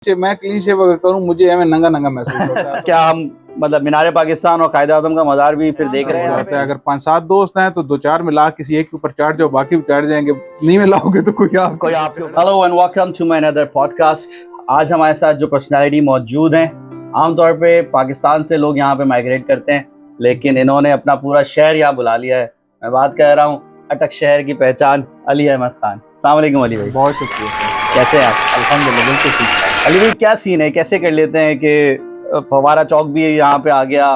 मैं clean shave अगर करूं मुझे हमें नंगा नंगा महसूस होता है। क्या हम मतलब मीनार पाकिस्तान और कायद आज़म का मज़ार भी फिर देख रहे हैं यहाँ पे? अगर 5-7 दोस्त हैं तो 2-4 मिला किसी एक के ऊपर चढ़ जाओ, बाकी भी चढ़ जाएंगे। नहीं मिलाओगे तो कोई आपके। Hello and welcome to my another podcast. आज हमारे साथ जो पर्सनालिटी मौजूद हैं, आमतौर पे पाकिस्तान से लोग यहाँ पे माइग्रेट करते हैं, लेकिन इन्होंने अपना पूरा शहर यहाँ बुला लिया है। मैं बात कर रहा हूँ अटक शहर की पहचान अली अहमद खान। अस्सलाम वालेकुम अली भाई। बहुत शुक्रिया सर। कैसे हैं आप? अल्हम्दुलिल्लाह बिल्कुल ठीक है। अली भाई क्या सीन है, कैसे कर लेते हैं कि फवारा चौक भी यहाँ पे आ गया?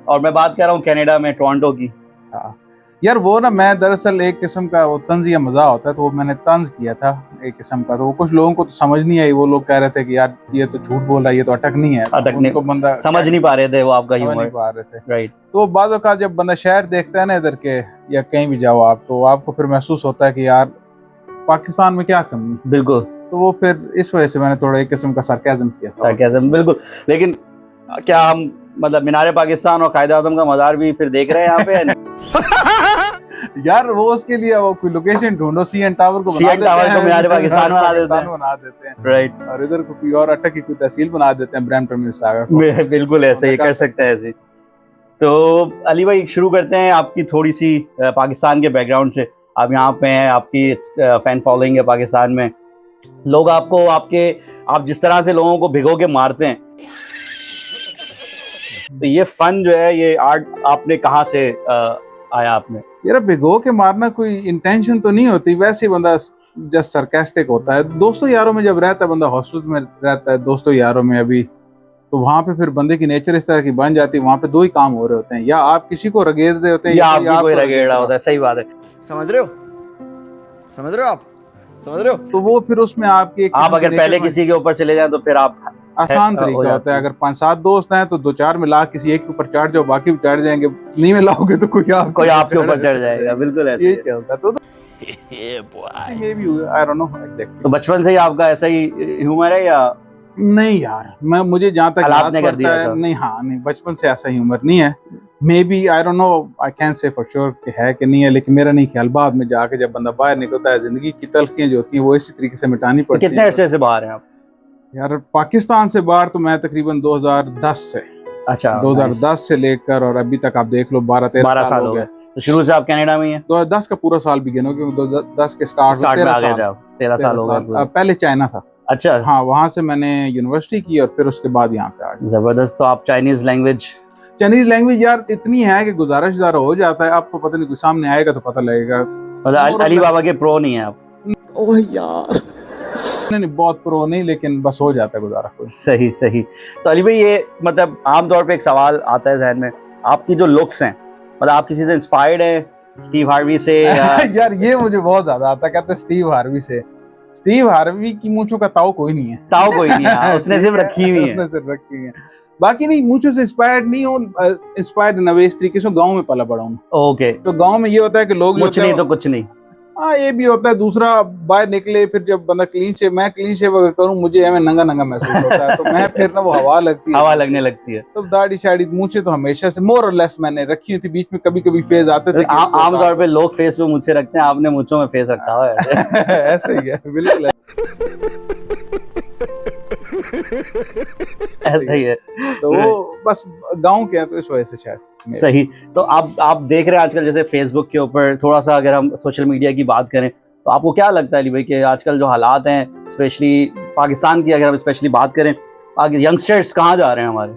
और मैं बात कर रहा हूँ कनाडा में टोरंटो की। हाँ यार, वो ना मैं दरअसल एक किस्म का वो तंज या मजा होता है, तो वो मैंने तंज किया था एक किस्म का। तो वो कुछ लोगों को तो समझ नहीं आई, वो लोग कह रहे थे कि यार ये तो झूठ बोल रहा है, ये तो अटक नहीं है। अटकने को बंदा समझ नहीं पा रहे थे, वो आपका समझ नहीं ह्यूमर। पा रहे थे। राइट। तो बाज़ औक़ात जब बंदा शहर देखता है ना इधर के, या कहीं भी जाओ आप, तो आपको फिर महसूस होता है कि यार पाकिस्तान में क्या कमी है। बिल्कुल तो वो फिर इस वजह से मैंने थोड़ा एक किस्म का सरकाज़म किया था। सरकाज़म, बिल्कुल। लेकिन क्या हम मतलब मीनार पाकिस्तान और कायद आज़म का मज़ार भी फिर देख रहे हैं यहाँ पे? यार वो उसके लिए वो कोई लोकेशन ढूंढो, सीएन टावर को CN टावर को मीनार पाकिस्तान बना देते हैं। राइट। और इधर को कोई और अटक की कोई तहसील बना देते हैं, ब्रैम्पटन में सागा को। बिल्कुल ऐसे ही कर सकते हैं ऐसे। तो अली भाई शुरू करते हैं आपकी थोड़ी सी पाकिस्तान के बैकग्राउंड से। आप यहाँ पे हैं, आपकी फैन फॉलोइंग है पाकिस्तान में, लोग आपको आप जिस तरह से लोगों को भिगो के मारते हैं, तो ये फन जो है, ये आर्ट आपने कहाँ से आया आपने? यार भिगो के मारना कोई इंटेंशन तो नहीं होती, वैसे ही बंदा जस्ट सरकास्टिक होता है। दोस्तों यारों में जब रहता है, बंदा हॉस्टल्स में रहता है दोस्तों यारों में अभी, तो वहाँ पे फिर बंदे की नेचर इस तरह की बन जाती है। वहाँ पे दो ही काम हो रहे होते हैं, या आप किसी को रगेड़ रहे होते हैं या आप कोई रगेड़ रहा होता है। सही बात है। समझ रहे हो आप समझ रहे हो? तो वो फिर उसमें आपकी आप अगर पहले किसी के ऊपर चले जाएं तो फिर आप आसान तरीका होता है। अगर 5-7 दोस्त हैं तो 2-4 मिला किसी एक के ऊपर चढ़ जाओ, बाकी भी चढ़ जाएंगे। नहीं मिलाओगे तो कोई आपके ऊपर चढ़ जाएगा। बिल्कुल ऐसे ये चलता तो maybe I don't know exactly. तो बचपन से ही आपका ऐसा ही ह्यूमर है या नहीं यार, मुझे जहाँ तक हालात ने कर दिया था? नहीं, हाँ नहीं, बचपन से ऐसा ह्यूमर नहीं है। Maybe I don't know, I can say for sure कि है कि नहीं है, लेकिन मेरा नहीं ख्याल। बाद में जाके जब बंदा बाहर निकलता है, जिंदगी की तलखियां जो होती हैं वो इसी तरीके से मिटानी पड़ती हैं। कितने अरसे से बाहर हैं आप? यार पाकिस्तान से बाहर तो मैं तकरीबन 2010 से। अच्छा, 2010 से लेकर और अभी तक आप देख लो 12-13 साल हो गए। तो शुरू से आप कनाडा में ही हैं? 2010 का पूरा साल बिगिन हो, क्योंकि 2010 के स्टार्ट में आ गए थे आप। 13 साल हो गए। पहले चाइना था। अच्छा, हाँ, वहाँ से मैंने यूनिवर्सिटी की और फिर उसके बाद यहाँ पे आ गया। जबरदस्त। तो आप चाइनीज लैंग्वेज यार इतनी है कि गुजारा शुजारा हो जाता है। आपको पता नहीं, कोई सामने आएगा तो पता लगेगा। मतलब अली बाबा के प्रो नहीं है आप? ओह यार, नहीं बहुत प्रो नहीं, लेकिन बस हो जाता है गुजारा। सही। तो अली भाई, ये मतलब आमतौर पे एक सवाल आता है जहन में, आपकी जो लुक्स हैं, मतलब आप किसी से इंस्पायर्ड हैं? स्टीव हार्वी से? यार ये मुझे बहुत ज्यादा आता है, कहते हैं स्टीव हार्वी से। स्टीव हार्वी की मूंछों का ताऊ कोई नहीं है। उसने सिर्फ रखी हुई है। बाकी नहीं, मूंछों से इंस्पायर्ड नहीं हो, इंस्पायर्ड नवे इस तरीके से गांव में पला बड़ा हूं। ओके। तो गांव में ये होता है कि लोग कुछ नहीं तो कुछ नहीं। हाँ, ये भी होता है। दूसरा, बाहर निकले फिर जब बंदा मैं क्लीन शेव अगर करूं मुझे हमें नंगा नंगा महसूस होता है। तो मैं फिर ना वो हवा लगने लगती है। तो दाढ़ी शाड़ी मूंछें तो हमेशा से मोर और लेस मैंने रखी थी। बीच में कभी कभी फेज आते थे। आमतौर पे लोग फेस पे मूंछें रखते हैं, आपने मूंछों में फेस रखा हुआ है। ऐसे ही है, बिल्कुल ऐसा ही है। तो वो बस गांव के हैं, तो इस वजह से शायद। सही। तो आप देख रहे हैं आजकल, जैसे फेसबुक के ऊपर थोड़ा सा अगर हम सोशल मीडिया की बात करें, तो आपको क्या लगता है अली भाई कि आजकल जो हालात हैं, स्पेशली पाकिस्तान की अगर हम स्पेशली बात करें, यंगस्टर्स कहाँ जा रहे हैं हमारे?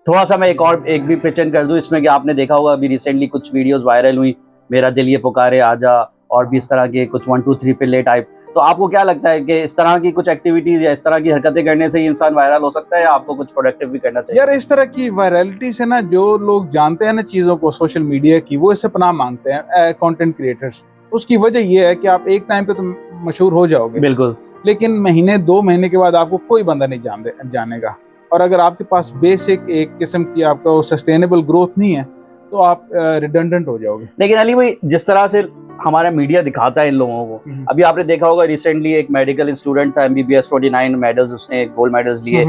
थोड़ा सा मैं एक भी पिचन कर दूं इसमें, कि आपने देखा होगा अभी रिसेंटली कुछ वीडियोस वायरल हुई, मेरा दिल ये पुकारे आजा, और भी इस तरह के कुछ 1 2 3 पिल्ले टाइप। तो आपको क्या लगता है कि इस तरह की कुछ एक्टिविटीज या इस तरह की हरकतें करने से ही इंसान वायरल हो सकता है, या आपको कुछ प्रोडक्टिव भी करना चाहिए? यार इस तरह की वायरलिटी से ना, जो लोग जानते हैं ना चीज़ों को सोशल मीडिया की, वो इससे पनाह मांगते हैं, कंटेंट क्रिएटर्स। उसकी वजह ये है कि आप एक टाइम पे तो मशहूर हो जाओगे, बिल्कुल, लेकिन महीने 2 महीने के बाद आपको कोई बंदा नहीं जानेगा। और अगर आपके पास बेसिक एक किस्म की आपका सस्टेनेबल ग्रोथ नहीं है, तो आप रिडंडेंट हो जाओगे। लेकिन अली भाई, जिस तरह से हमारा मीडिया दिखाता है इन लोगों को, अभी आपने देखा होगा रिसेंटली एक मेडिकल स्टूडेंट था, MBBS 29 मेडल्स, उसने गोल्ड मेडल्स लिए।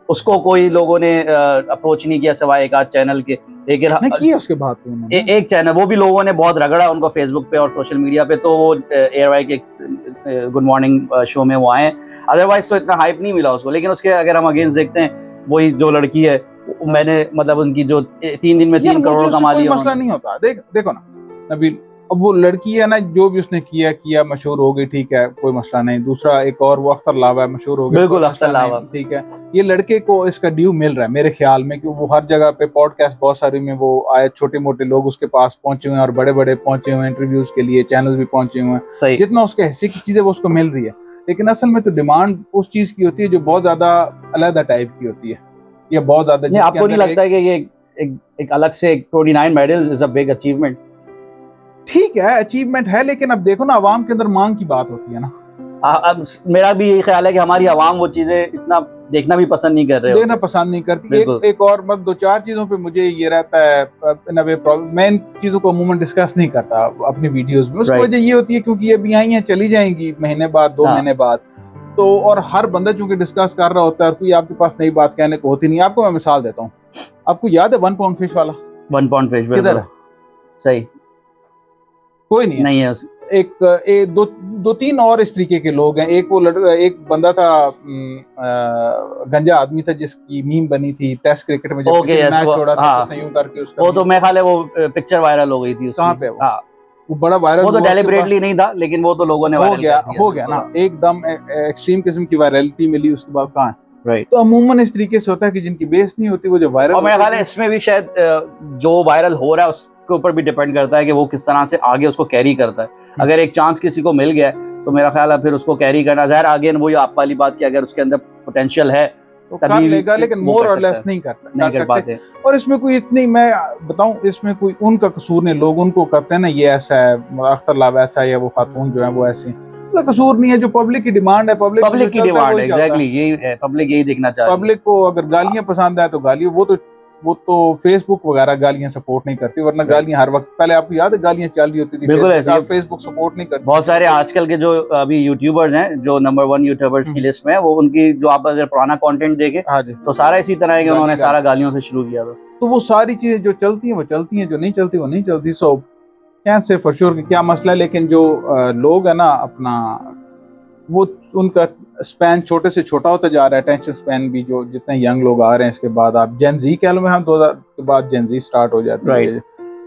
उसको कोई लोगों ने अप्रोच नहीं किया सिवाय एक आध चैनल के, लेकिन नहीं किया उसके बाद तो उन्होंने। एक चैनल वो भी लोगों ने बहुत रगड़ा उनको फेसबुक पे और सोशल मीडिया पे, तो वो एयरवाई के गुड मॉर्निंग शो में वो आए। अदरवाइज तो इतना हाइप नहीं मिला उसको। लेकिन उसके अगर हम अगेंस्ट देखते हैं, वही जो लड़की है, मैंने मतलब उनकी जो 3 दिन में 3 करोड़ कमा लिया। मसला नहीं होता। देखो ना नबील, अब वो लड़की है ना, जो भी उसने किया मशहूर हो गई, ठीक है, कोई मसला नहीं। दूसरा एक और वो अख्तर लावा है, मशहूर हो गया, बिल्कुल अख्तर लावा, ठीक है। ये लड़के को इसका ड्यू मिल रहा है मेरे ख्याल में, क्योंकि वो हर जगह पे पॉडकास्ट बहुत सारी में वो आए, छोटे मोटे लोग उसके पास पहुंचे हुए हैं और बड़े बड़े पहुंचे हुए हैं इंटरव्यूज के लिए, चैनल्स भी पहुंचे हुए हैं। सही, जितना उसके हिस्से की चीजें वो उसको मिल रही है। लेकिन असल में तो डिमांड उस चीज की होती है जो बहुत ज्यादा अलग टाइप की होती है, या बहुत ज्यादा। आपको नहीं लगता है कि ये एक अलग से 29 medals is a big achievement? ठीक है, अचीवमेंट है, लेकिन अब देखो ना, आवाम के अंदर मांग की बात होती है ना। अब मेरा भी यही ख्याल है कि हमारी आवाम वो चीजें इतना देखना भी पसंद नहीं कर रहे, देखना पसंद नहीं करती। एक और मतलब 2-4 चीजों पे मुझे ये रहता है, मैं इन चीजों को अमूमन डिस्कस नहीं करता अपनी वीडियोस में। उसकी वजह ये होती है क्योंकि ये भी आई हैं, चली जाएंगी महीने बाद, 2 महीने बाद, तो और हर बंदा चूंकि डिस्कस कर रहा होता है और कोई आपके पास नई बात कहने को होती नहीं। आपको मैं मिसाल देता हूँ, आपको याद है 1 पाउंड फिश वाला? 1 पाउंड फिश किधर है? सही, कोई नहीं है। एक 2-3 और इस तरीके के लोग हैं। एक बंदा था, गंजा आदमी था, जिसकी मीम बनी थी टेस्ट क्रिकेट में, जब मैच छोड़ा था उसने यूं करके उसका, वो तो मैं ख्याल है वो पिक्चर वायरल हो गई थी उसकी। कहां पे वो बड़ा वायरल, वो तो डेलिबरेटली नहीं था, लेकिन वो तो लोगों ने हो गया ना, एकदम एक्सट्रीम किस्म की वायरलिटी मिली। उसके बाद कहां है? राइट। तो अमूमन इस तरीके से होता है कि जिनकी बेस नहीं होती वो जो वायरल, और मेरा ख्याल है इसमें भी शायद जो वायरल हो रहा है उसके ऊपर भी डिपेंड करता है कि वो किस तरह से आगे उसको कैरी करता है। अगर एक चांस किसी को मिल गया तो मेरा ख्याल है फिर उसको कैरी करना, ज़ाहिर आगे वही आप वाली बात की, अगर उसके अंदर पोटेंशियल है तो कर लेगा, लेकिन मोर और लेस नहीं कर पाते। और इसमें कोई इतनी, मैं बताऊं, इसमें कोई उनका कसूर नहीं। लोग उनको करते हैं ना, ये ऐसा है, अख्तर लावा ऐसा है, या वो खातून जो है वो ऐसी, उसका कसूर नहीं है। जो पब्लिक की डिमांड है, पब्लिक की डिमांड है, एग्जैक्टली यही है, पब्लिक यही देखना चाहती है। पब्लिक को अगर गालियां पसंद आए तो गालियां, वो तो फेसबुक वगैरह गालियां सपोर्ट नहीं करती, वरना गालियां हर वक्त, पहले आपको याद है गालियां चल रही होती थी, बिल्कुल ऐसे फेसबुक सपोर्ट नहीं करती। बहुत सारे आजकल के जो अभी यूट्यूबर्स हैं, जो नंबर 1 यूट्यूबर्स की लिस्ट में है, वो उनकी जो आप अगर पुराना कंटेंट देखें, हाँ जी, तो सारा इसी तरह है कि उन्होंने सारा गालियों से शुरू किया था। तो वो सारी चीजें जो चलती हैं वो चलती हैं, जो नहीं चलती वो नहीं चलती। So can say for sure कि क्या मसला है। लेकिन जो लोग है ना, अपना वो उनका स्पैन छोटे से छोटा होता जा रहा है, अटेंशन स्पैन भी। जो जितने यंग लोग आ रहे हैं, इसके बाद आप जेन जी कह लो, में हम 2000 के बाद जेन जी स्टार्ट हो जाती है।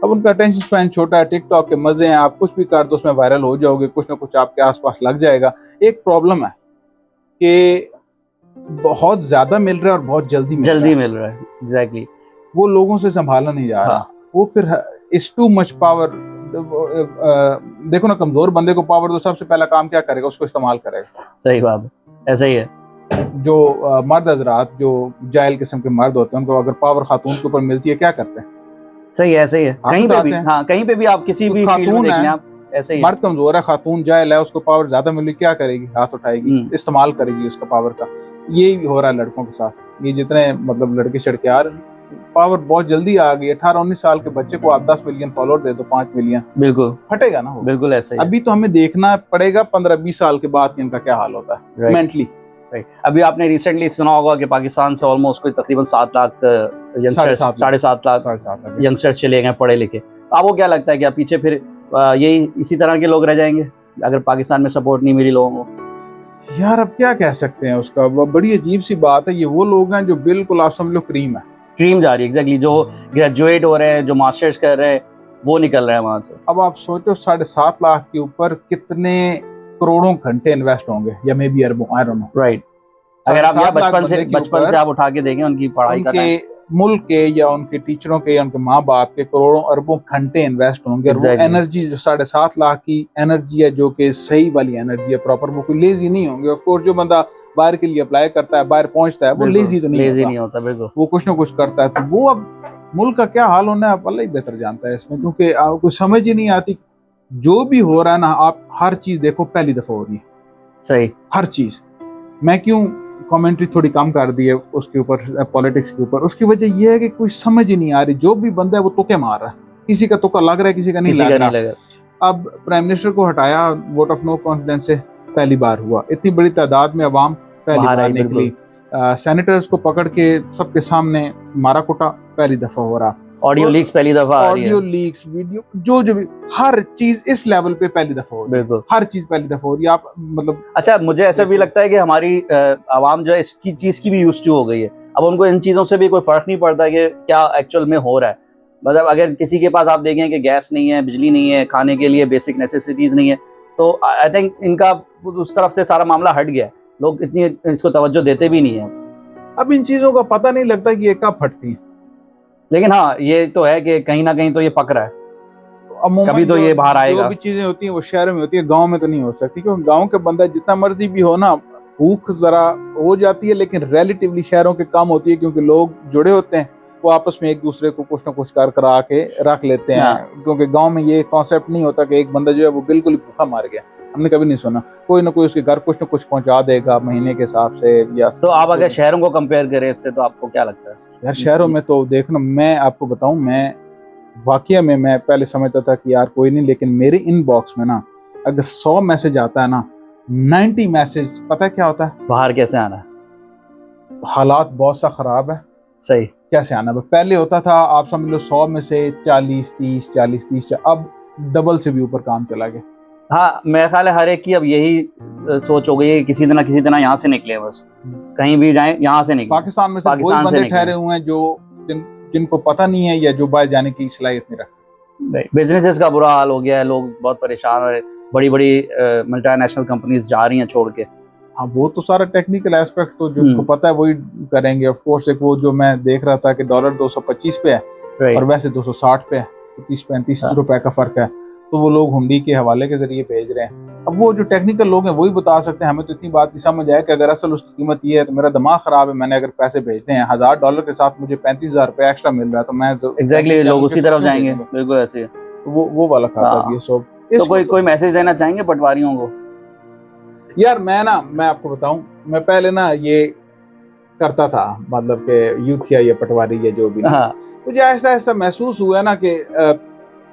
अब उनका अटेंशन स्पैन छोटा है, टिकटॉक के मजे हैं, आप कुछ भी कर दो उसमें वायरल हो जाओगे, कुछ ना कुछ आपके आसपास लग जाएगा। एक प्रॉब्लम है कि बहुत ज्यादा मिल रहा है और बहुत जल्दी मिल रहा है। एग्जैक्टली, वो लोगों से संभाला नहीं जा रहा। वो फिर इज टू मच पावर। देखो ना, कमजोर बंदे को पावर दो, सबसे पहला काम क्या करेगा? उसको इस्तेमाल करेगा। सही बात है, ऐसा ही है। जो मर्द हजरात, जो जाहिल किस्म के मर्द होते हैं, उनको अगर पावर खातून के ऊपर मिलती है, क्या करते हैं? सही है, सही है। कहीं पे भी, हाँ, कहीं पे भी आप किसी भी फील्ड में देख लें, आप ऐसे ही, मर्द कमजोर है, खातून जाहिल है, उसको पावर ज्यादा मिली, क्या करेगी? हाथ उठाएगी, इस्तेमाल करेगी उसका पावर का। यही हो रहा है लड़कों के साथ। ये जितने मतलब लड़के शड़के आ रहे, पावर बहुत जल्दी आ गई। 18-19 साल के बच्चे को आप 10 मिलियन फॉलोअर दे दो, 5 मिलियन, बिल्कुल फटेगा ना। बिल्कुल ऐसा ही। अभी तो हमें देखना पड़ेगा 15-20 साल के बाद कि इनका क्या हाल होता है मेंटली। अभी आपने रिसेंटली सुना होगा कि पाकिस्तान से ऑलमोस्ट कोई तकरीबन 7 लाख यंगस्टर्स, 7.5 लाख यंगस्टर्स चले गए पढ़े लिखे। आपको क्या लगता है कि पीछे फिर यही इसी तरह के लोग रह जाएंगे अगर पाकिस्तान में सपोर्ट नहीं मिली लोगों को? यार अब क्या कह सकते हैं उसका, बड़ी अजीब सी बात है। ये वो लोग हैं जो बिल्कुल आप समझ लो क्रीम है, क्रीम जा रही है। एग्जैक्टली, जो ग्रेजुएट हो रहे हैं, जो मास्टर्स कर रहे हैं, वो निकल रहे हैं वहां से। अब आप सोचो 7.5 लाख के ऊपर कितने करोड़ों घंटे इन्वेस्ट होंगे, या मे बी अरबों, आई डोंट नो। राइट। अगर आप बचपन से आप उठा के देखें उनकी पढ़ाई का टाइम, मुल्क के या उनके टीचरों के या उनके माँ बाप के करोड़ों अरबों घंटे इन्वेस्ट होंगे। और वो एनर्जी जो 7.5 लाख की एनर्जी है, जो कि सही वाली एनर्जी है, प्रॉपर, वो कोई लेजी नहीं होंगे। ऑफ कोर्स जो बंदा बाहर के लिए अप्लाई करता है, बाहर पहुंचता है, वो लेजी तो नहीं होता, बिल्कुल, वो कुछ ना कुछ करता है। तो वो अब मुल्क का क्या हाल होना है अल्लाह ही बेहतर जानता है इसमें, क्योंकि आपको समझ ही नहीं आती। जो भी हो रहा है ना, आप हर चीज देखो पहली दफा हो रही है, सही, हर चीज। मैं क्यों कमेंट्री थोड़ी कम कर दी है उसके ऊपर, पॉलिटिक्स के ऊपर, उसकी वजह यह है कि कुछ समझ ही नहीं आ रही। जो भी बंदा है वो तुक्के मार रहा है, किसी का तुक्का लग रहा है, किसी का नहीं लग रहा। अब प्राइम मिनिस्टर को हटाया वोट ऑफ नो कॉन्फिडेंस से, पहली बार हुआ। इतनी बड़ी तादाद में अवाम पहली बार निकली। सेनेटर्स को पकड़ के सबके सामने मारा कुटा पहली दफा हो रहा, ऑडियो लीक्स पहली दफा आ रही है, ऑडियो लीक्स, वीडियो, जो भी हर चीज इस लेवल पे पहली दफा हो रही है, बिल्कुल हर चीज पहली दफा हो रही है। आप मतलब अच्छा, मुझे ऐसा भी लगता है कि हमारी आवाम जो है इसकी चीज की भी यूज्ड टू हो गई है। अब उनको इन चीजों से भी कोई फर्क नहीं पड़ता कि क्या एक्चुअल में हो रहा है। मतलब अगर किसी के पास आप देखें कि गैस नहीं है, बिजली नहीं है, खाने के लिए बेसिक नेसेसिटीज नहीं है, तो आई थिंक इनका उस तरफ से सारा मामला हट गया है, लोग इतनी इसको तवज्जो देते भी नहीं है। अब इन चीजों का पता नहीं लगता कि ये कब फटती है। लेकिन हाँ, ये तो है कि कहीं ना कहीं तो ये पक रहा है, अमूमन कभी तो ये बाहर आएगा। जो भी चीजें होती हैं वो शहरों में होती है, गांव में तो नहीं हो सकती, क्योंकि गांव के बंदा जितना मर्जी भी हो ना, भूख जरा हो जाती है, लेकिन रिलेटिवली शहरों के कम होती है, क्योंकि लोग जुड़े होते हैं, वो आपस में एक दूसरे को कुछ ना कुछ कर करा के रख लेते हैं। क्योंकि गांव में ये कॉन्सेप्ट नहीं होता कि एक बंदा जो है वो बिल्कुल ही भूखा मार गया, हमने कभी नहीं सुना। कोई ना कोई उसके घर कुछ ना कुछ पहुंचा देगा महीने के हिसाब से। या तो आप अगर शहरों को कंपेयर करें इससे, तो आपको क्या लगता है? यार शहरों में तो देखना, मैं आपको बताऊं, मैं वाकया में मैं पहले समझता था कि यार कोई नहीं, लेकिन मेरे इनबॉक्स में ना अगर 100 मैसेज आता है ना, 90 मैसेज पता है क्या होता है? बाहर कैसे आना है, हालात बहुत सा खराब है, सही कैसे आना है। पहले होता था आप समझ लो 100 में से 40-30, 40-30, अब डबल से भी ऊपर काम चला गया। हाँ, मेरा ख्याल है हर एक की अब यही सोच हो गई है कि किसी तरह यहाँ से निकले, बस कहीं भी जाएं यहाँ से निकले। पाकिस्तान में से पाकिस्तान कोई से बंदे निकले। ठहरे हुए हैं जो जिनको पता नहीं है या जो बाहर जाने की सलाहियत नहीं रखते। बिजनेसेस का बुरा हाल हो गया है, लोग बहुत परेशान हो रहे, बड़ी बड़ी मल्टीनेशनल कंपनीज जा रही हैं छोड़ के। हाँ, वो तो सारा टेक्निकल एस्पेक्ट तो जिनको पता है वही करेंगे। ऑफ कोर्स एक वो जो मैं देख रहा था कि डॉलर 225 पे है और वैसे 260 पे है, तो 30-35 रुपए का फर्क है, तो वो लोग हुंडी के हवाले के जरिए भेज रहे हैं। अब वो जो टेक्निकल लोग हैं वही बता सकते हैं। हमें तो इतनी बात की समझ आया कि अगर असल उसकी कीमत ये है तो मेरा दिमाग खराब है, मैंने अगर पैसे भेजने हैं $1000 के साथ मुझे 35,000 रुपए एक्स्ट्रा मिल रहा है, तो मैं एग्जैक्टली लोग उसी तरफ जाएंगे, बिल्कुल ऐसे ही। वो वाला खाता भी है। सो तो कोई मैसेज देना चाहेंगे पटवारियों को? यार मैं आपको बताऊं, मैं पहले ना ये करता था, मतलब कि यूथ या पटवारी या जो भी, मुझे ऐसा ऐसा महसूस हुआ ना कि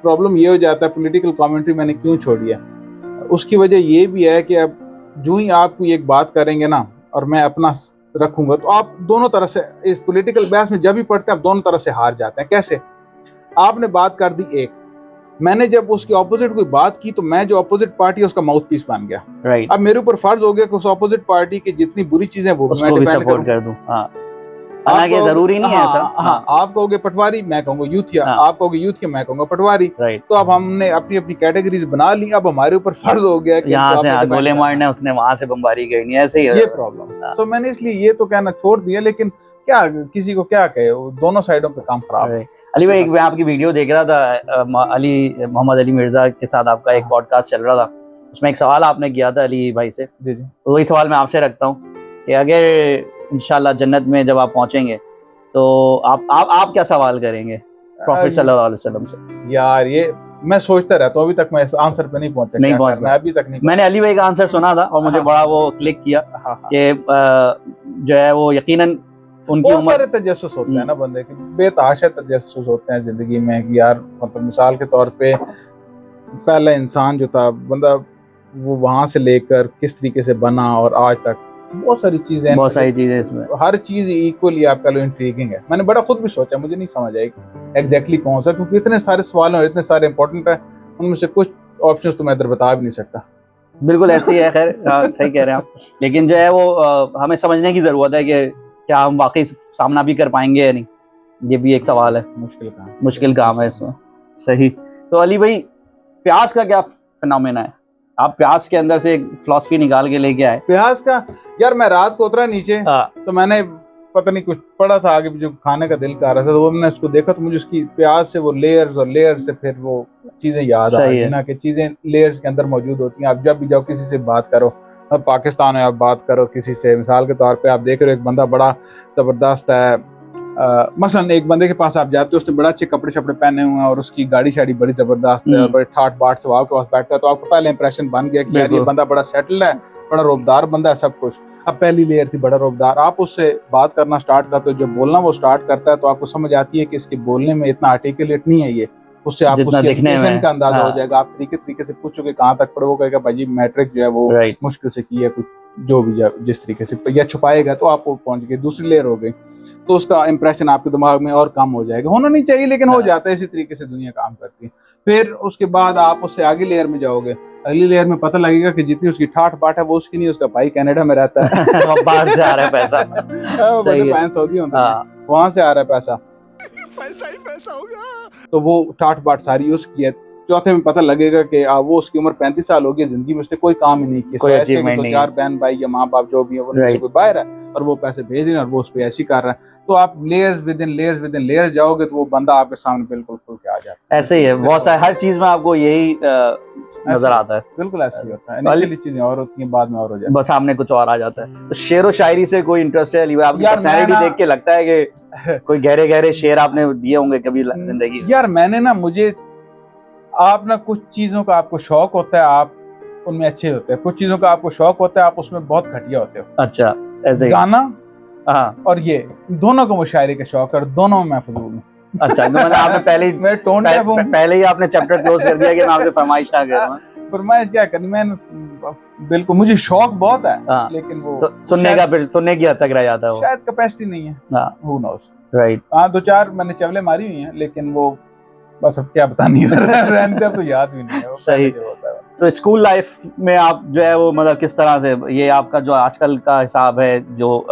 प्रॉब्लम ये हो जाता है, पॉलिटिकल कमेंट्री मैंने क्यों छोड़ी है, उसकी वजह ये भी है कि अब जो ही आप कोई एक बात करेंगे ना और मैं अपना रखूंगा, तो आप दोनों तरह से इस पॉलिटिकल बहस में जब भी पढ़ते हैं आप दोनों तरह से हार जाते हैं। कैसे? आपने बात कर दी एक, मैंने जब उसके ऑपोजिट कोई बात की तो मैं जो ऑपोजिट पार्टी है उसका माउथ पीस बन गया। राइट। अब मेरे ऊपर फर्ज हो गया कि उस ऑपोजिट पार्टी की जितनी बुरी चीजें वो उसको भी सपोर्ट कर दूं। हालांकि जरूरी नहीं है ऐसा। आप कहोगे पटवारी, मैं कहूंगा यूथिया, आप कहोगे यूथिया, मैं कहूंगा पटवारी। तो अब हमने अपनी अपनी कैटेगरीज बना ली, अब हमारे ऊपर फर्ज हो गया कि यहाँ से गोले मारने, उसने वहां से बमबारी करनी है, ऐसे ही ये प्रॉब्लम। सो मैंने इसलिए ये तो कहना छोड़ दिया, लेकिन क्या किसी को क्या कहे, दोनों साइडों पे काम खराब है। अली भाई, मैं आपकी वीडियो देख रहा था, मोहम्मद अली मिर्जा के साथ आपका एक पॉडकास्ट चल रहा था, उसमें एक सवाल आपने किया था अली भाई से। जी। तो वही सवाल मैं आपसे रखता हूँ कि अगर इंशाल्लाह जन्नत में जब आप पहुंचेंगे तो आप क्या सवाल करेंगे प्रॉफिट सल्लल्लाहु अलैहि वसल्लम से? यार ये मैं सोचता रहता हूँ, अभी तक मैं इस आंसर पे नहीं पहुंचा। अभी तक नहीं। मैंने अली भाई का आंसर सुना था और मुझे बड़ा वो क्लिक किया कि जो है वो यकीनन उनकी बहुत सारे तजस्सुस होते हैं ना बंदे के, बेतहाशा तजस्सुस होते हैं जिंदगी में कि यार, मतलब मिसाल के तौर पे पहला इंसान जो था बंदा, वो वहां से लेकर किस तरीके से बना और आज तक बहुत सारी चीजें इसमें, हर हर चीज इक्वली आप कह लो इंट्रीगिंग है। मैंने बड़ा खुद भी सोचा, मुझे नहीं समझ आई एग्जैक्टली कौन सा, क्योंकि इतने सारे सवाल और इतने सारे इंपॉर्टेंट है, उनमें से कुछ ऑप्शंस तो मैं इधर बता भी नहीं सकता। बिल्कुल ऐसे ही है। खैर सही कह रहे हैं आप, लेकिन जो है वो हमें समझने की जरूरत है कि क्या हम वाकई सामना भी कर पाएंगे या नहीं, ये भी एक सवाल है। मुश्किल काम है इसमें। सही। तो अली भाई, प्याज का क्या फिनोमेना है? आप प्याज के अंदर से एक फिलॉसफी निकाल के लेके आए। प्याज का यार, मैं रात को उतरा नीचे तो मैंने पता नहीं कुछ पढ़ा था आगे, जो खाने का दिल कर रहा था, तो वो मैंने उसको देखा तो मुझे उसकी प्याज से वो लेयर्स और लेयर्स से फिर वो चीजें याद आ गई ना, कि चीजें लेयर्स के अंदर मौजूद होती हैं। आप जब भी जाओ किसी से बात करो, अब पाकिस्तान में आप बात करो किसी से, मिसाल के तौर पे आप देख रहे हो एक बंदा बड़ा जबरदस्त है, मसलन एक बंदे के पास आप जाते हो, उसने बड़ा अच्छे कपड़े शपड़े पहने हुए हैं और उसकी गाड़ी शाड़ी बड़ी जबरदस्त है और बड़े ठाट बाट से आपके पास बैठता है, तो आपको पहले इंप्रेशन बन गया कि यार ये बंदा बड़ा सेटल्ड है, बड़ा रोबदार बंदा है, सब कुछ। अब पहली लेयर थी बड़ा रोबदार, आप उससे बात करना स्टार्ट करते हो, जब बोलना वो स्टार्ट करता है तो आपको समझ आती है कि इसके बोलने में इतना आर्टिकुलेट नहीं है ये, उससे आपको उसके एजुकेशन का अंदाजा हो जाएगा। आप तरीके से पूछोगे कहाँ तक पढ़े, वो कहेगा भाई मैट्रिक जो है वो मुश्किल से की है, कुछ जो भी जिस तरीके से या छुपाएगा तो आप वो पहुंच गए, दूसरी लेयर हो गई, तो उसका इंप्रेशन आपके दिमाग में और कम हो जाएगा। होना नहीं चाहिए लेकिन हो जाता है, इसी तरीके से दुनिया काम करती है। फिर उसके बाद आप उससे आगे लेयर में जाओगे, अगली लेयर में पता लगेगा कि जितनी उसकी ठाठ बाट है वो उसकी नहीं, उसका भाई कनाडा में रहता है वो बाहर से आ रहा है पैसा। बड़े बहन सऊदी होते हैं, वहां से आ रहा है पैसा, पैसा ही पैसा होगा। तो वो ठाठ बाट सारी उसकी है। चौथे में पता लगेगा कि वो उसकी उम्र 35 साल हो गई, जिंदगी में उसने कोई काम ही नहीं किया, कोई सिवाय इसके कि achievement तो नहीं चार बहन भाई या माँ बाप जो भी है उनमें से कोई बाहर है और वो पैसे भेज रहे हैं और वो उस पर ऐसी कर रहा है। तो आप लेयर्स विद इन लेयर्स जाओगे तो वो बंदा आपके सामने बिल्कुल खुल के आ जाता है। ऐसे ही है, बहुत सारे हर चीज में आपको यही नजर आता है। बिल्कुल ऐसे ही होता है, इनिशियली चीजें और होती हैं, बाद में और हो जाता है, बस सामने कुछ और आ जाता है। तो शेर व शायरी से कोई इंटरेस्ट है अली भाई? आपकी यार पर्सनैलिटी देख के लगता है कि कोई गहरे गहरे शेर आपने दिए होंगे कभी जिंदगी? यार मैंने ना, मुझे आप ना कुछ चीजों का आपको शौक होता है, आप उनमें अच्छे होते हैं, कुछ चीजों का आपको शौक होता है, आप उसमें बहुत घटिया होते हो। अच्छा, ऐसे ही। गाना हाँ, और ये दोनों को मुशायरे का शौक है और दोनों में मैं फजूल हूँ। अच्छा, तो मतलब आपने मैं टोन डेफ हूँ। पहले ही आपने चैप्टर क्लोज कर दिया कि मैं आपसे फरमाइश ना करूँ। फरमाइश क्या करनी, मैं बिल्कुल, मुझे शौक बहुत है हाँ, लेकिन वो तो सुनने की हद तक रह जाता है वो। शायद कैपेसिटी नहीं है। हाँ, Who knows? राइट। हाँ, 2-4 मैंने चवले मारी हुई हैं लेकिन वो बस अब क्या बतानी है रहने अब तो याद भी नहीं है वो सही। जो होता है। तो स्कूल लाइफ में आप जो है वो मतलब किस तरह से, ये आपका जो आजकल का हिसाब है, जो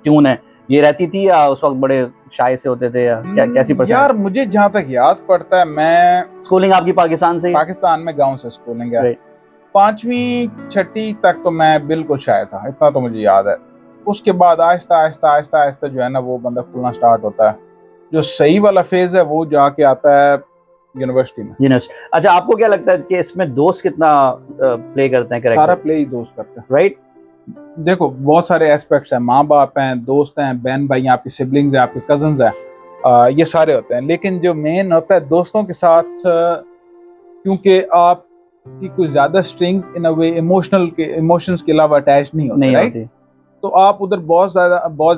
ट्यून है, ये रहती थी या उस वक्त बड़े शाय से होते थे, या कैसी पर्सन? यार मुझे जहाँ तक याद पड़ता है, मैं स्कूलिंग आपकी पाकिस्तान से ही? पाकिस्तान में गांव से स्कूलिंग है। Right. 5वीं 6ठी तक तो मैं बिल्कुल शाय था, इतना तो मुझे याद है। उसके बाद आहिस्ता आहिस्ता आहिस्ता आहिस्ता जो है ना वो बंदा खुलना स्टार्ट होता है। जो सही वाला फेज है वो जाके आता है यूनिवर्सिटी में। अच्छा, आपको क्या लगता है कि इसमें दोस्त कितना प्ले करते हैं? सारा प्ले ही दोस्त करते हैं, राइट। देखो बहुत सारे एस्पेक्ट्स हैं, माँ बाप हैं, दोस्त हैं, बहन भाई हैं, आपके सिबलिंग्स हैं, आपके कजन्स हैं, ये सारे होते हैं। लेकिन जो मेन होता है दोस्तों के साथ, क्योंकि आप की कुछ ज्यादा स्ट्रिंग्स इन अ वे इमोशंस के अलावा अटैच नहीं होती, राइट? तो आप उधर बहुत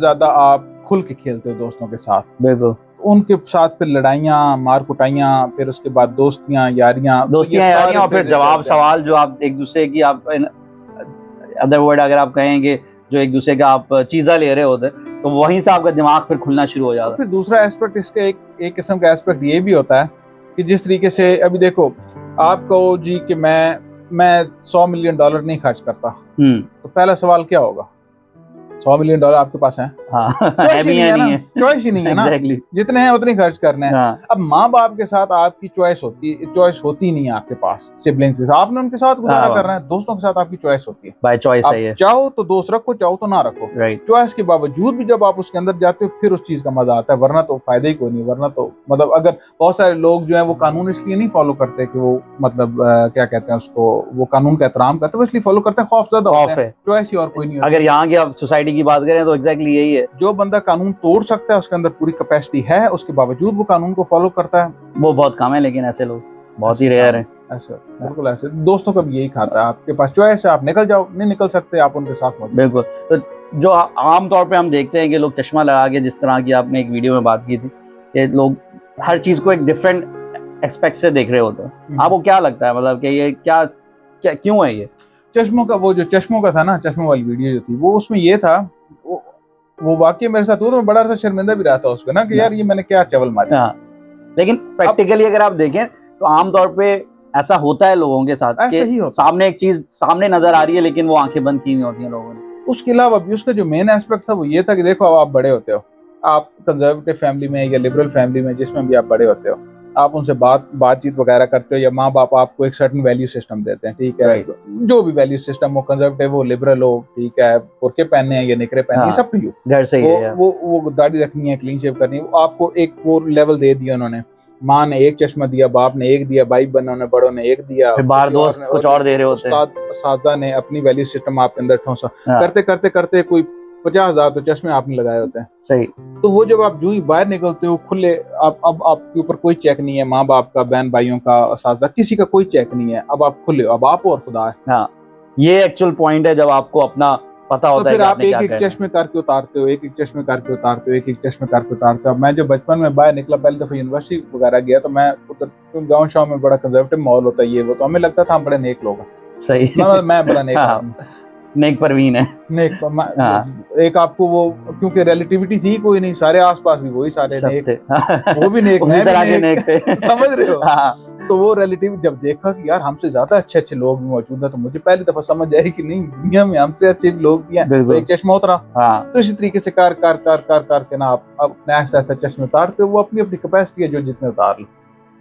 ज्यादा आप खुल के खेलते हो दोस्तों के साथ। बिल्कुल। उनके साथ फिर लड़ाइयाँ, मार कुटाइयाँ, फिर उसके बाद दोस्तियाँ यारियाँ और फिर जवाब सवाल जो आप एक दूसरे की, आप अदर वर्ड अगर आप कहेंगे, जो एक दूसरे का आप चीज़ा ले रहे होते हैं, तो वहीं से आपका दिमाग फिर खुलना शुरू हो जाता है। फिर दूसरा एस्पेक्ट इसका एक किस्म का एस्पेक्ट ये भी होता है कि जिस तरीके से अभी देखो, आप कहो जी कि मैं $100 मिलियन नहीं खर्च करता, तो पहला सवाल क्या होगा? $100 मिलियन आपके पास है? हाँ, चॉइस ही नहीं है ना। Exactly. जितने हैं उतने खर्च करने हैं। हाँ। अब माँ बाप के साथ आपकी चॉइस होती नहीं है आपके पास, सिबलिंग्स के साथ आपने उनके साथ गुजारा करना है, दोस्तों के साथ आपकी चॉइस होती है, बाय चॉइस है ये। चाहो तो दोस्त रखो, चाहो तो ना रखो, राइट। चॉइस के बावजूद भी जब आप उसके अंदर जाते हो फिर उस चीज का मजा आता है, वरना तो फायदा ही कोई नहीं। वरना तो मतलब अगर बहुत सारे लोग जो है वो कानून इसलिए नहीं फॉलो करते कि वो मतलब क्या कहते हैं उसको, वो कानून का एहतराम करते हैं, वो इसलिए फॉलो करते हैं खौफजदा होते हैं, चॉइस ही और कोई नहीं। अगर यहाँ की आप सोसाइटी की बात करें तो एग्जैक्टली यही है, जो बंदा कानून तोड़ सकता है उसके अंदर पूरी कैपेसिटी है, उसके बावजूद वो कानून को फॉलो करता है, वो बहुत कम है। लेकिन ऐसे लोग बहुत ही रेयर हैं। ऐसे बिल्कुल ऐसे दोस्तों का भी यही खाता है, आपके पास चॉइस है, आप निकल जाओ, नहीं निकल सकते आप उनके साथ मत। बिल्कुल। तो जो आम तौर पे हम देखते हैं कि लोग चश्मा लगा के, जिस तरह की आपने एक वीडियो में बात की थी कि लोग हर चीज को एक डिफरेंट एस्पेक्ट से देख रहे होते हैं, आपको क्या लगता है मतलब कि ये क्या क्यों है ये? चश्मों का, वो जो चश्मों का था ना, चश्मों वाली वीडियो जो थी, वो उसमें ये था, वो वाकई मेरे साथ हुआ, तो मैं बड़ा सा शर्मिंदा भी रहा था उस पे ना कि यार ये मैंने क्या चवल मारी। लेकिन प्रैक्टिकली अगर आप देखें तो आमतौर पे ऐसा होता है लोगों के साथ, ऐसा ही होता। सामने एक चीज सामने नजर आ रही है लेकिन वो आंखें बंद की हुई होती हैं लोगों ने। उसके अलावा भी उसका जो मेन एस्पेक्ट था वो ये था कि देखो अब आप बड़े होते हो, आप कंजर्वेटिव फैमिली में या लिबरल फैमिली में, जिसमें भी आप बड़े होते हो, आप उनसे बातचीत वगैरह करते हो, या माँ बाप आपको एक सर्टेन वैल्यू सिस्टम देते हैं, ठीक है, जो भी वैल्यू सिस्टम हो, कंजर्वेटिव हो, लिबरल हो, ठीक है, बुर्के पहनने हैं या निकरे पहनने हैं, सब टू घर से ही है। वो दाढ़ी रखनी है, क्लीन शेव करनी है, वो आपको एक वो लेवल दे दिया उन्होंने। माँ ने एक चश्मा दिया, बाप ने एक दिया, भाई बहनों ने, बड़ों ने एक दिया, बाहर दोस्त कुछ और दे रहे होते हैं, साजा ने अपनी वैल्यू सिस्टम आपके अंदर ठोसा। करते करते करते कोई 50,000 तो चश्मे आपने लगाए होते हैं। सही। तो वो जब आप जो ही बाहर निकलते हो खुले, अब आपके ऊपर कोई चेक नहीं है, माँ बाप का, बहन भाइयों का, साजा, किसी का कोई चेक नहीं है, अब आप खुले हो, अब आप और खुदा है। हाँ, ये एक्चुअल पॉइंट है जब आपको अपना पता होता है। फिर आप एक चश्मे करके उतारते हो, एक चश्मे करके उतारते हो, एक चश्मे करके उतारते हो। मैं जब बचपन में बाहर निकला, पहली दफा यूनिवर्सिटी वगैरह गया, तो मैं उधर गाँव शाव में बड़ा कंजर्वेटिव माहौल होता है, ये वो, तो हमें लगता था हम बड़े नेक लोग हैं। सही। मैं बड़ा नेक आदमी। नेक परवीन है। हाँ। एक आपको वो, क्योंकि रिलेटिविटी थी कोई नहीं, सारे आसपास भी वही सारे नेक, वो भी नेक, उसी तरह के नेक थे। समझ रहे हो? हाँ। तो वो रिलेटिव जब देखा कि यार हमसे ज्यादा अच्छे अच्छे लोग भी मौजूद हैं, तो मुझे पहली दफा समझ आई कि नहीं, दुनिया में हमसे अच्छे भी लोग भी हैं। तो एक चश्मा उतरा। हाँ। तो इसी तरीके से car car car car car के ना आप अपने ऐसा ऐसा चश्मे उतारते हो, वो अपनी अपनी कैपेसिटी है जो जितने उतार लो।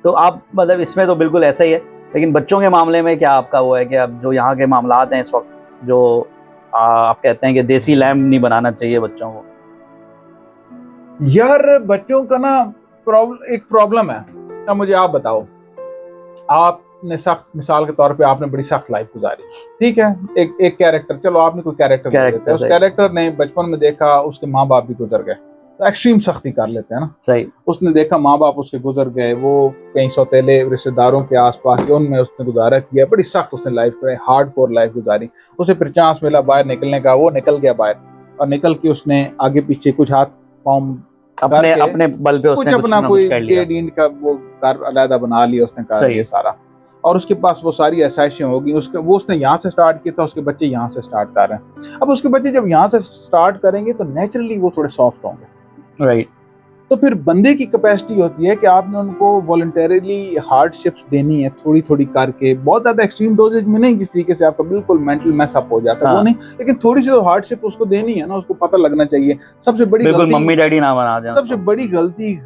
तो आप मतलब इसमें तो बिल्कुल ऐसा ही है, लेकिन बच्चों के मामले में क्या आपका वो है कि अब जो यहाँ के मामलात हैं इस वक्त, जो आप कहते हैं कि देसी लैम्प नहीं बनाना चाहिए बच्चों को? यार बच्चों का ना एक प्रॉब्लम है। अब मुझे आप बताओ, आपने सख्त, मिसाल के तौर पे आपने बड़ी सख्त लाइफ गुजारी, ठीक है, एक कैरेक्टर, चलो आपने कोई कैरेक्टर ले लेते हैं, उस कैरेक्टर ने बचपन में देखा उसके माँ बाप भी गुजर गए, तो एक्सट्रीम सख्ती कर लेते हैं ना। सही। उसने देखा माँ बाप उसके गुजर गए, वो कहीं सौतेले रिश्तेदारों के आसपास उनमें उसने गुजारा किया, बड़ी सख्त उसने लाइफ हार्ड कोर लाइफ गुजारी। उसे फिर चांस मिला बाहर निकलने का, वो निकल गया बाहर, और निकल के उसने आगे पीछे कुछ हाथ पाँव अपने बल पे उसने अपना कोई डेढ़ इंच का वो घर अलग बना लिया उसने, कर ये सारा, और उसके पास वो सारी आसाइशें होगी, वो उसने यहाँ से स्टार्ट किया था, उसके बच्चे यहाँ से स्टार्ट कर रहे हैं। अब उसके बच्चे जब यहाँ से स्टार्ट करेंगे तो नेचुरली वो थोड़े सॉफ्ट होंगे, राइट। तो फिर बंदे की कैपेसिटी होती है कि आपने उनको वॉलंटरीली हार्डशिप्स देनी है, थोड़ी थोड़ी करके, बहुत ज्यादा एक्सट्रीम डोजेज में नहीं, जिस तरीके से आपका बिल्कुल मेंटल मैस अप हो जाता है, वो नहीं, लेकिन थोड़ी सी हार्डशिप उसको देनी है ना, उसको पता लगना चाहिए। सबसे बड़ी गलती, मम्मी डैडी ना बना दें। सबसे बड़ी गलती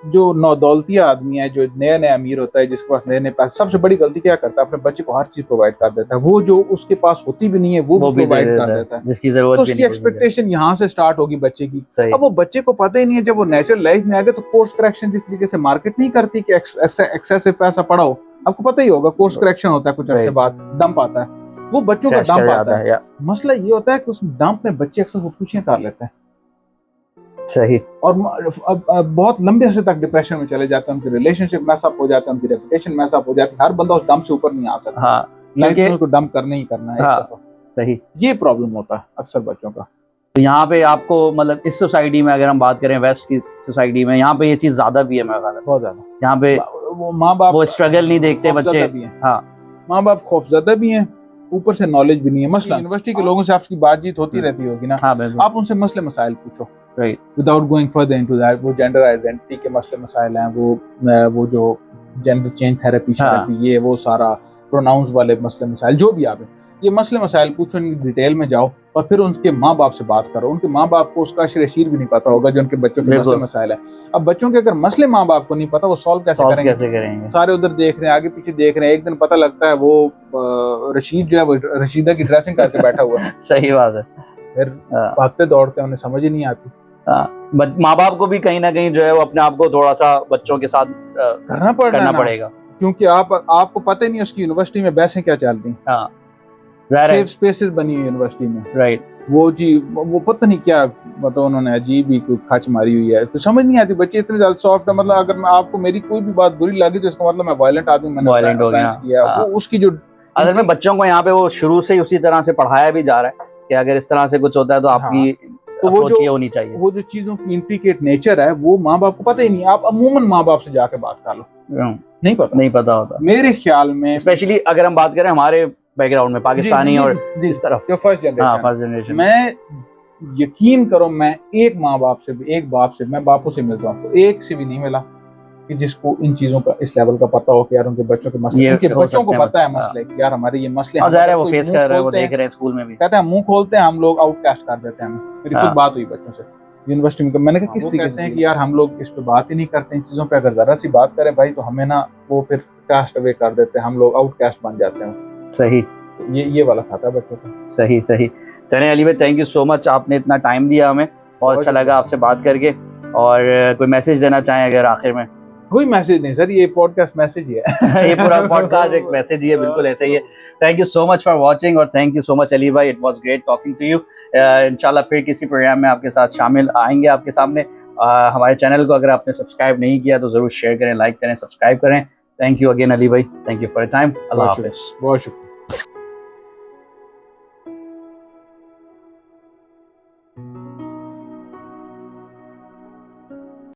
जो नौदौलतिया आदमी है, जो नया नया अमीर होता है, जिसके पास नए नए पैसे, सबसे बड़ी गलती क्या करता है, अपने बच्चे को हर चीज प्रोवाइड कर देता है, वो जो उसके पास होती भी नहीं है वो भी प्रोवाइड कर देता है, जिसकी जरूरत, तो उसकी एक्सपेक्टेशन यहाँ से स्टार्ट होगी बच्चे की। अब वो बच्चे को पता ही नहीं है, जब वो नेचुरल लाइफ में आ गए तो कोर्स करेक्शन जिस तरीके से मार्केट नहीं करती कि एक्सेसिव पैसा पढ़ाओ, आपको पता ही होगा, कोर्स करेक्शन होता है, कुछ अर्से बाद डंप आता है, वो बच्चों का डंप आता है। मसला ये होता है कि उस डंप में बच्चे अक्सर खुदकुशियां कर लेते हैं। सही। और बहुत लंबे अर्से तक डिप्रेशन में चले जाते हैं, उनकी रिलेशनशिप मैस अप हो जाता है, उनकी रेपुटेशन मैस अप हो जाती है। हर बंदा उस डंप से ऊपर नहीं आ सकता। हाँ, लाइफ में उसको डंप करना ही करना है। हाँ, सही। ये प्रॉब्लम होता है अक्सर बच्चों का। तो यहाँ पे आपको मतलब इस सोसाइटी में अगर हम बात करें, वेस्ट की सोसाइटी में, यहाँ पे ये चीज ज्यादा भी है, मैं बता, बहुत ज्यादा। यहाँ पे वो माँ बाप वो स्ट्रगल नहीं देखते बच्चे। हाँ, माँ बाप खौफजदा भी हैं, ऊपर से नॉलेज भी नहीं है। मसला यूनिवर्सिटी के लोगों से आपकी बातचीत होती रहती होगी ना, आप उनसे मसले मसाइल पूछो, right, without going further into that. वो जेंडर आइडेंटिटी के मसले मसाइल हैं, वो जो जेंडर चेंज थेरेपी, ये वो सारा प्रोनाउंस वाले मसले मसाइल, जो भी आप ये मसले मसाइल पूछो, डिटेल में जाओ, और फिर उनके माँ बाप से बात करो। उनके माँ बाप को उसका शरीर भी नहीं पता होगा जो उनके बच्चों के मसले मसाइल है। अब बच्चों के अगर मसले माँ बाप को नहीं पता, वो सॉल्व कैसे करेंगे? सारे उधर देख रहे हैं, आगे पीछे देख रहे हैं, एक दिन पता लगता है वो रशीद जो है वो रशीदा की ड्रेसिंग करके बैठा हुआ है। सही बात है। फिर भागते दौड़ते उन्हें समझ ही नहीं आती। माँ बाप को भी कहीं ना कहीं जो है वो अपने आप को थोड़ा सा बच्चों के साथ करना पड़ेगा, क्योंकि आपको पता ही नहीं उसकी यूनिवर्सिटी में बहसें क्या चल रही हैं। सेफ स्पेसेस बनी हुई यूनिवर्सिटी में, राइट। वो पता नहीं क्या, मतलब उन्होंने अजीब ही कोई खच मारी हुई है, तो समझ नहीं आती। बच्चे इतने ज्यादा सॉफ्ट है, मतलब अगर आपको मेरी कोई भी बात बुरी लगी तो इसका मतलब मैं वायलेंट आदमी, मैंने वायलेंट हो गया। वो उसकी जो असल में बच्चों को यहाँ पे वो शुरू से ही उसी तरह से पढ़ाया भी जा रहा है कि अगर इस तरह से कुछ होता है तो आपकी तो वो जो होनी चाहिए। वो जो चीजों की इंट्रिकेट नेचर है वो माँ बाप को पता ही नहीं। आप अमूमन माँ बाप से जाके बात कर लो, नहीं पता होता मेरे ख्याल में। स्पेशली अगर हम बात करें हमारे बैकग्राउंड में, पाकिस्तानी और इस तरफ जो फर्स्ट जनरेशन, मैं यकीन करो, मैं एक माँ बाप से भी, एक बाप से, मैं बापों से मिलता हूँ, तो एक से भी नहीं मिला कि जिसको इन चीजों का इस लेवल का पता हो कि यार उनके बच्चों के मसले, उनके बच्चों को पता है मसले कि यार हमारे ये मसले हैं, वो फेस कर रहे हैं, वो देख रहे हैं स्कूल में भी। कहते हैं मुंह खोलते हैं हम लोग, आउटकास्ट कर देते हैं हमें। मेरी खुद बात हुई बच्चों से यूनिवर्सिटी में, मैंने कहा किस तरीके से हैं कि यार हम लोग इस पे बात ही नहीं करते इन चीजों पे, अगर जरा सी बात करें भाई तो हमें ना वो फिर कास्ट अवे कर देते हैं, हम लोग आउटकास्ट बन जाते हैं। सही, ये वाला खाता है बच्चों का। सही। चलिए अली भाई, थैंक यू सो मच, आपने इतना टाइम दिया हमें, बहुत अच्छा लगा आपसे बात करके। और कोई मैसेज देना चाहें अगर आखिर में? कोई मैसेज नहीं सर, ये पॉडकास्ट मैसेज ही है। ये पूरा पॉडकास्ट एक मैसेज ही है, बिल्कुल ऐसा ही है। Thank you so much for watching, और thank you so much Ali भाई, it was great talking to you. इंशाल्लाह फिर किसी प्रोग्राम में आपके साथ शामिल आएंगे आपके सामने। हमारे चैनल को अगर आपने सब्सक्राइब नहीं किया तो जरूर शेयर करें, लाइक करें, सब्सक्राइब करें। थैंक यू अगेन अली भाई, thank you for your time. अल्लाह हाफिज़। बहुत शुक्रिया।